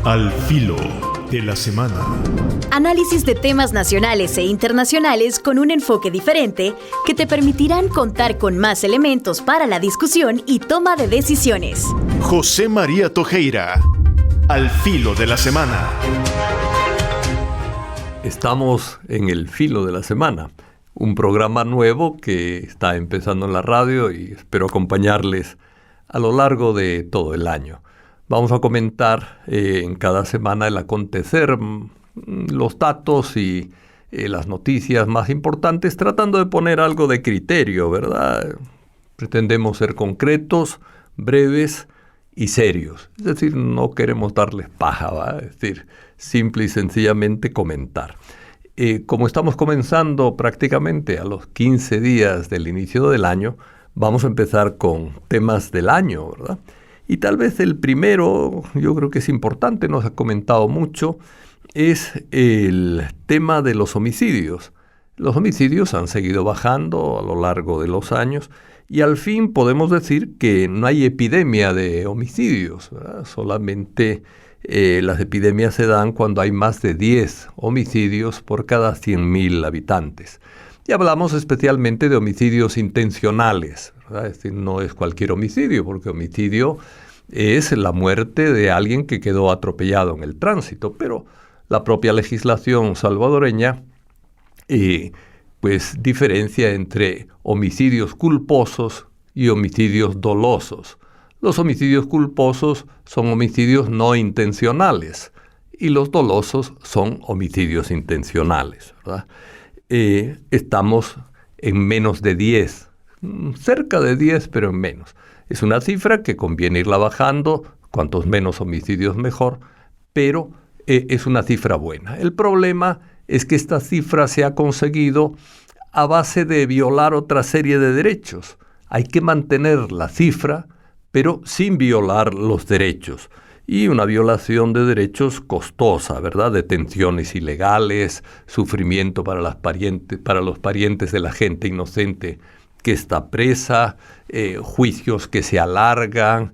Al filo de la semana. Análisis de temas nacionales e internacionales con un enfoque diferente que te permitirán contar con más elementos para la discusión y toma de decisiones. José María Tojeira. Al filo de la semana. Estamos en el filo de la semana, un programa nuevo que está empezando en la radio y espero acompañarles a lo largo de todo el año. Vamos a comentar en cada semana el acontecer, los datos y las noticias más importantes, tratando de poner algo de criterio, ¿verdad? Pretendemos ser concretos, breves y serios. Es decir, no queremos darles paja, ¿va? Es decir, simple y sencillamente comentar. Como estamos comenzando prácticamente a los 15 días del inicio del año, vamos a empezar con temas del año, ¿verdad? Y tal vez el primero, yo creo que es importante, nos ha comentado mucho, es el tema de los homicidios. Los homicidios han seguido bajando a lo largo de los años y al fin podemos decir que no hay epidemia de homicidios, ¿verdad? Solamente las epidemias se dan cuando hay más de 10 homicidios por cada 100.000 habitantes. Y hablamos especialmente de homicidios intencionales, ¿verdad? Es decir, no es cualquier homicidio, porque homicidio es la muerte de alguien que quedó atropellado en el tránsito, pero la propia legislación salvadoreña pues diferencia entre homicidios culposos y homicidios dolosos. Los homicidios culposos son homicidios no intencionales y los dolosos son homicidios intencionales, ¿verdad? Estamos en menos de 10, cerca de 10, pero en menos. Es una cifra que conviene irla bajando, cuantos menos homicidios mejor, pero es una cifra buena. El problema es que esta cifra se ha conseguido a base de violar otra serie de derechos. Hay que mantener la cifra, pero sin violar los derechos. Y una violación de derechos costosa, ¿verdad? Detenciones ilegales, sufrimiento para los parientes de la gente inocente que está presa, juicios que se alargan,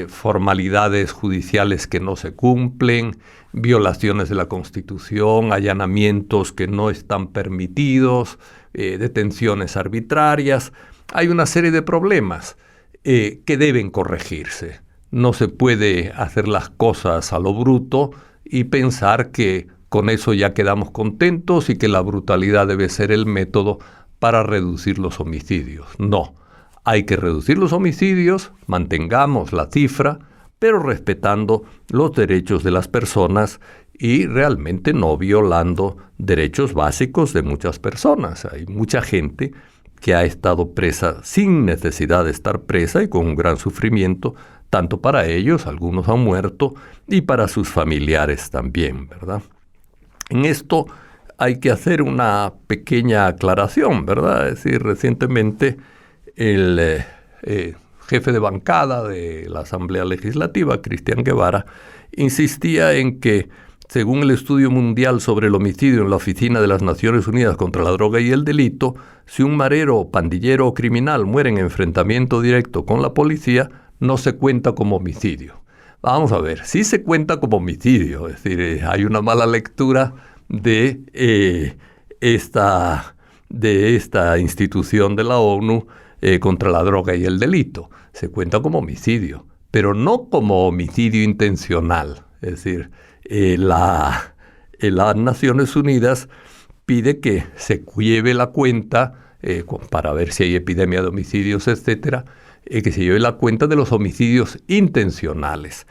formalidades judiciales que no se cumplen, violaciones de la Constitución, allanamientos que no están permitidos, detenciones arbitrarias. Hay una serie de problemas que deben corregirse. No se puede hacer las cosas a lo bruto y pensar que con eso ya quedamos contentos y que la brutalidad debe ser el método para reducir los homicidios. No, hay que reducir los homicidios, mantengamos la cifra, pero respetando los derechos de las personas y realmente no violando derechos básicos de muchas personas. Hay mucha gente que ha estado presa sin necesidad de estar presa y con un gran sufrimiento, tanto para ellos, algunos han muerto, y para sus familiares también, ¿verdad? En esto hay que hacer una pequeña aclaración, ¿verdad? Es decir, recientemente el jefe de bancada de la Asamblea Legislativa, Cristian Guevara, insistía en que, según el Estudio Mundial sobre el Homicidio en la Oficina de las Naciones Unidas contra la Droga y el Delito, si un marero, pandillero o criminal muere en enfrentamiento directo con la policía, no se cuenta como homicidio. Vamos a ver, sí se cuenta como homicidio, es decir, hay una mala lectura de esta institución de la ONU contra la droga y el delito. Se cuenta como homicidio, pero no como homicidio intencional. Es decir, las Naciones Unidas pide que se lleve la cuenta, para ver si hay epidemia de homicidios, etcétera, que se lleve la cuenta de los homicidios intencionales.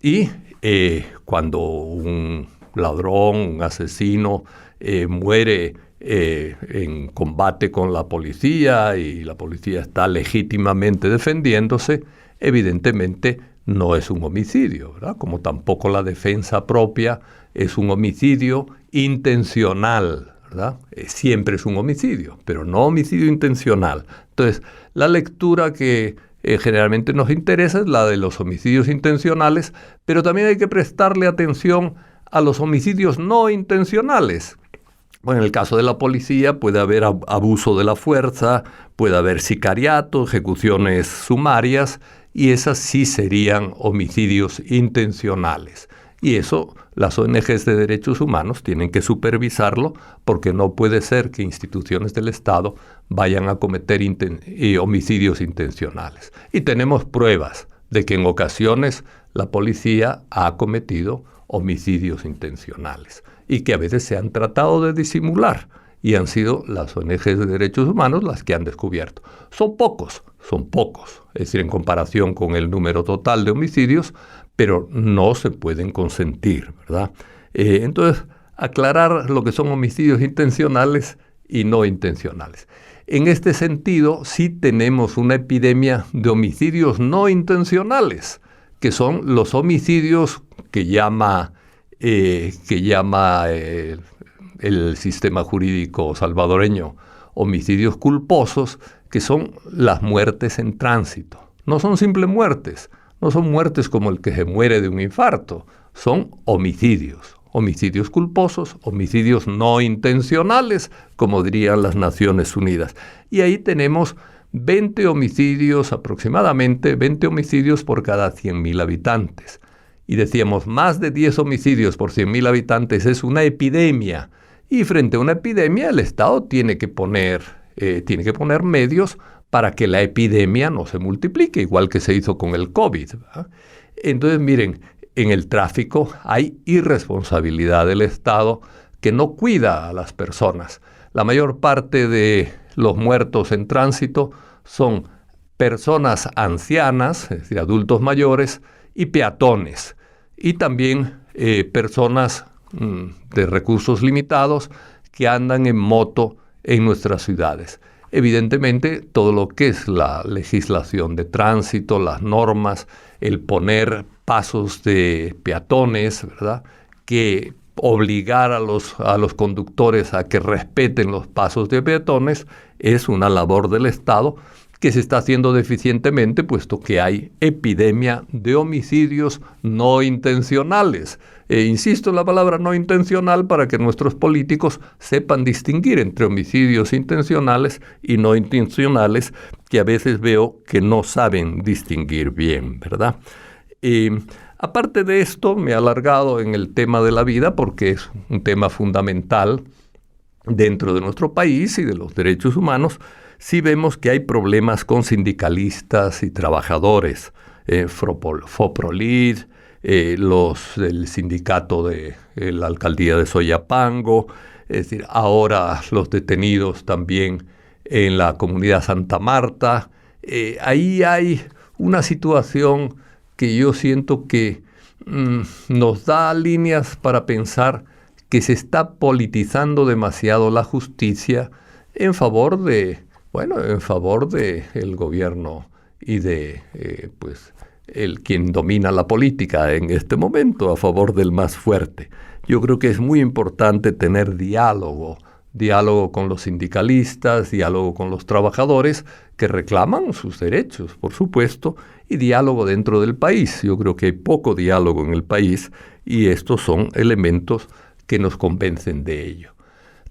Y cuando un ladrón, un asesino muere en combate con la policía y la policía está legítimamente defendiéndose, evidentemente no es un homicidio, ¿verdad? Como tampoco la defensa propia es un homicidio intencional, ¿verdad? Siempre es un homicidio, pero no homicidio intencional. Entonces, la lectura que generalmente nos interesa es la de los homicidios intencionales, pero también hay que prestarle atención a los homicidios no intencionales. Bueno, en el caso de la policía puede haber abuso de la fuerza, puede haber sicariato, ejecuciones sumarias, y esas sí serían homicidios intencionales. Y eso las ONGs de derechos humanos tienen que supervisarlo, porque no puede ser que instituciones del Estado vayan a cometer homicidios intencionales. Y tenemos pruebas de que en ocasiones la policía ha cometido homicidios intencionales y que a veces se han tratado de disimular y han sido las ONGs de derechos humanos las que han descubierto. Son pocos, es decir, en comparación con el número total de homicidios, pero no se pueden consentir, ¿verdad? Entonces, aclarar lo que son homicidios intencionales y no intencionales. En este sentido, sí tenemos una epidemia de homicidios no intencionales, que son los homicidios que llama el sistema jurídico salvadoreño homicidios culposos, que son las muertes en tránsito. No son simples muertes, no son muertes como el que se muere de un infarto, son homicidios culposos, homicidios no intencionales, como dirían las Naciones Unidas. Y ahí tenemos 20 homicidios, aproximadamente 20 homicidios por cada 100.000 habitantes. Y decíamos, más de 10 homicidios por 100.000 habitantes es una epidemia. Y frente a una epidemia, el Estado tiene que poner medios para que la epidemia no se multiplique, igual que se hizo con el COVID, ¿verdad? Entonces, miren, en el tráfico hay irresponsabilidad del Estado que no cuida a las personas. La mayor parte de los muertos en tránsito son personas ancianas, es decir, adultos mayores, y peatones, y también personas de recursos limitados que andan en moto en nuestras ciudades. Evidentemente, todo lo que es la legislación de tránsito, las normas, el poner pasos de peatones, ¿verdad?, que obligar a los conductores a que respeten los pasos de peatones es una labor del Estado que se está haciendo deficientemente, puesto que hay epidemia de homicidios no intencionales. Insisto en la palabra no intencional para que nuestros políticos sepan distinguir entre homicidios intencionales y no intencionales, que a veces veo que no saben distinguir bien, ¿verdad? Aparte de esto, me he alargado en el tema de la vida porque es un tema fundamental dentro de nuestro país y de los derechos humanos. Sí vemos que hay problemas con sindicalistas y trabajadores, FOPROLID, el sindicato de la alcaldía de Soyapango, es decir, ahora los detenidos también en la comunidad Santa Marta. Ahí hay una situación que yo siento que nos da líneas para pensar que se está politizando demasiado la justicia en favor de el gobierno y de quien domina la política en este momento, a favor del más fuerte. Yo creo que es muy importante tener diálogo con los sindicalistas, diálogo con los trabajadores que reclaman sus derechos, por supuesto, y diálogo dentro del país. Yo creo que hay poco diálogo en el país y estos son elementos que nos convencen de ello.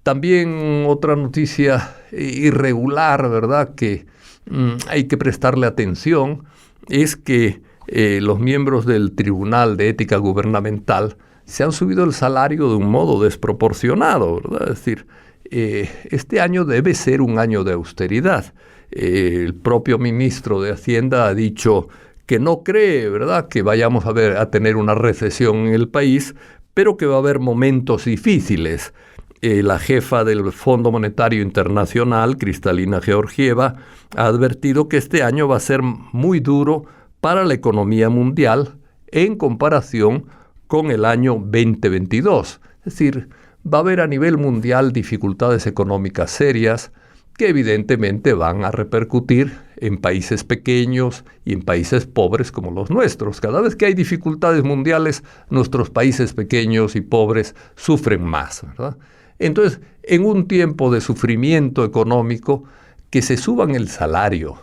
También otra noticia irregular, ¿verdad?, que hay que prestarle atención, es que los miembros del Tribunal de Ética Gubernamental se han subido el salario de un modo desproporcionado, ¿verdad? Es decir, este año debe ser un año de austeridad. El propio ministro de Hacienda ha dicho que no cree, ¿verdad?, que vayamos a tener una recesión en el país, pero que va a haber momentos difíciles. La jefa del Fondo Monetario Internacional, Kristalina Georgieva, ha advertido que este año va a ser muy duro para la economía mundial en comparación con el año 2022. Es decir, va a haber a nivel mundial dificultades económicas serias que evidentemente van a repercutir en países pequeños y en países pobres como los nuestros. Cada vez que hay dificultades mundiales, nuestros países pequeños y pobres sufren más, ¿verdad? Entonces, en un tiempo de sufrimiento económico, que se suban el salario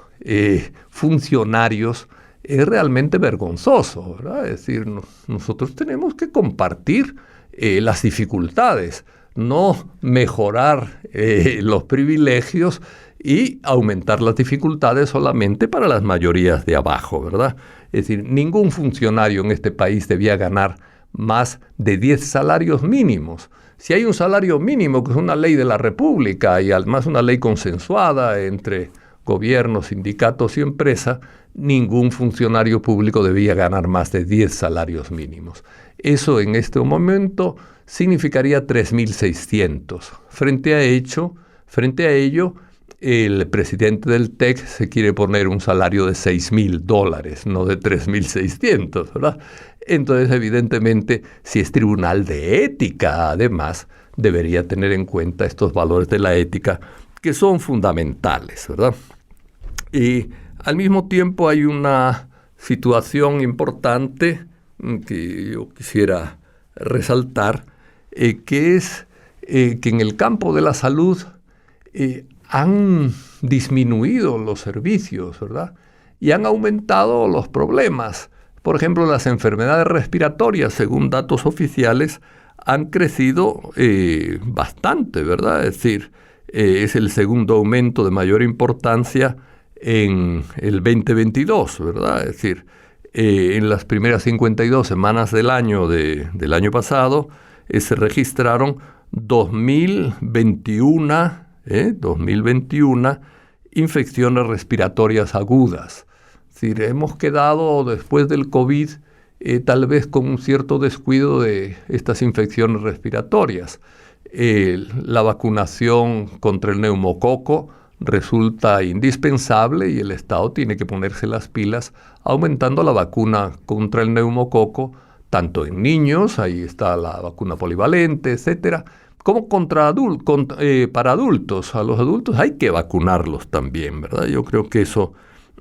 funcionarios es realmente vergonzoso, ¿verdad? Es decir, nosotros tenemos que compartir las dificultades, no mejorar los privilegios y aumentar las dificultades solamente para las mayorías de abajo, ¿verdad? Es decir, ningún funcionario en este país debía ganar más de 10 salarios mínimos. Si hay un salario mínimo, que es una ley de la República y además una ley consensuada entre gobiernos, sindicatos y empresa, ningún funcionario público debía ganar más de 10 salarios mínimos. Eso en este momento significaría 3.600. Frente a ello, el presidente del TEC se quiere poner un salario de $6.000, no de 3.600, ¿verdad? Entonces, evidentemente, si es tribunal de ética, además, debería tener en cuenta estos valores de la ética que son fundamentales, ¿verdad? Y al mismo tiempo hay una situación importante que yo quisiera resaltar, que es que en el campo de la salud han disminuido los servicios, ¿verdad? Y han aumentado los problemas. Por ejemplo, las enfermedades respiratorias, según datos oficiales, han crecido bastante, ¿verdad? Es decir, es el segundo aumento de mayor importancia en el 2022, ¿verdad? Es decir, en las primeras 52 semanas del año pasado se registraron 2021 infecciones respiratorias agudas. Es decir, hemos quedado después del COVID tal vez con un cierto descuido de estas infecciones respiratorias. La vacunación contra el neumococo resulta indispensable y el Estado tiene que ponerse las pilas aumentando la vacuna contra el neumococo, tanto en niños, ahí está la vacuna polivalente, etcétera, como para adultos. A los adultos hay que vacunarlos también, ¿verdad? Yo creo que eso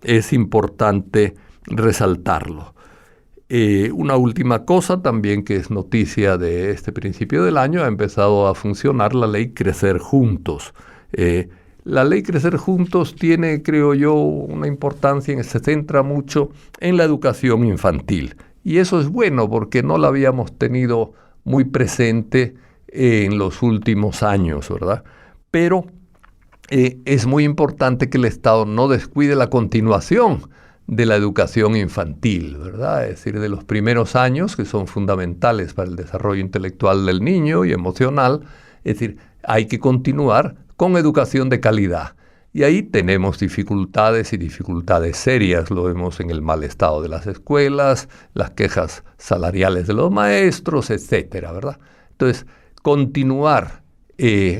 es importante resaltarlo. Una última cosa también que es noticia de este principio del año, ha empezado a funcionar la ley Crecer Juntos. La ley Crecer Juntos tiene, creo yo, una importancia, se centra mucho en la educación infantil. Y eso es bueno porque no la habíamos tenido muy presente en los últimos años, ¿verdad? Pero es muy importante que el Estado no descuide la continuación de la educación infantil, ¿verdad? Es decir, de los primeros años, que son fundamentales para el desarrollo intelectual del niño y emocional. Es decir, hay que continuar con educación de calidad. Y ahí tenemos dificultades y dificultades serias. Lo vemos en el mal estado de las escuelas, las quejas salariales de los maestros, etcétera, ¿verdad? Entonces, continuar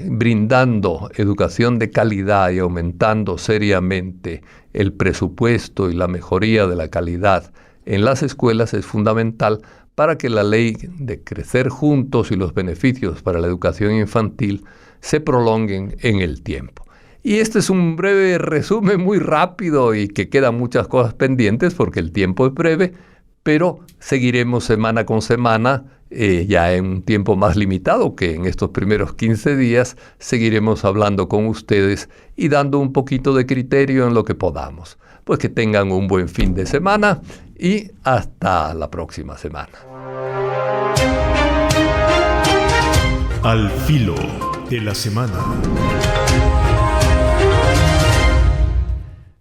brindando educación de calidad y aumentando seriamente el presupuesto y la mejoría de la calidad en las escuelas es fundamental para que la ley de Crecer Juntos y los beneficios para la educación infantil se prolonguen en el tiempo. Y este es un breve resumen muy rápido y que quedan muchas cosas pendientes porque el tiempo es breve, pero seguiremos semana con semana, ya en un tiempo más limitado que en estos primeros 15 días, seguiremos hablando con ustedes y dando un poquito de criterio en lo que podamos. Pues que tengan un buen fin de semana y hasta la próxima semana. Al filo de la semana.